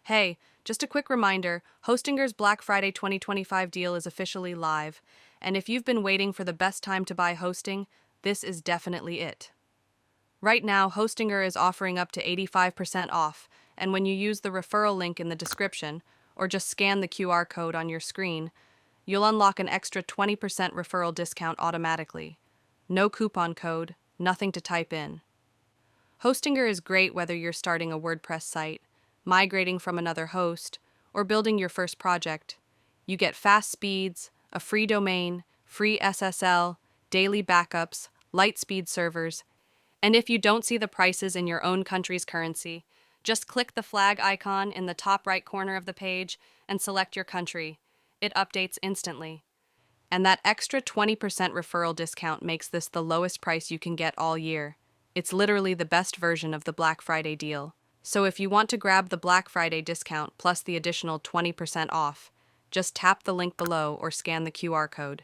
Hey, just a quick reminder, Hostinger's Black Friday 2025 deal is officially live, and if you've been waiting for the best time to buy hosting, this is definitely it. Right now, Hostinger is offering up to 85% off, and when you use the referral link in the description, or just scan the QR code on your screen, you'll unlock an extra 20% referral discount automatically. No coupon code, nothing to type in. Hostinger is great whether you're starting a WordPress site, migrating from another host, or building your first project. You get fast speeds, a free domain, free SSL, daily backups, LiteSpeed servers, and if you don't see the prices in your own country's currency, just click the flag icon in the top right corner of the page and select your country. It updates instantly. And that extra 20% referral discount makes this the lowest price you can get all year. It's literally the best version of the Black Friday deal. So if you want to grab the Black Friday discount plus the additional 20% off, just tap the link below or scan the QR code.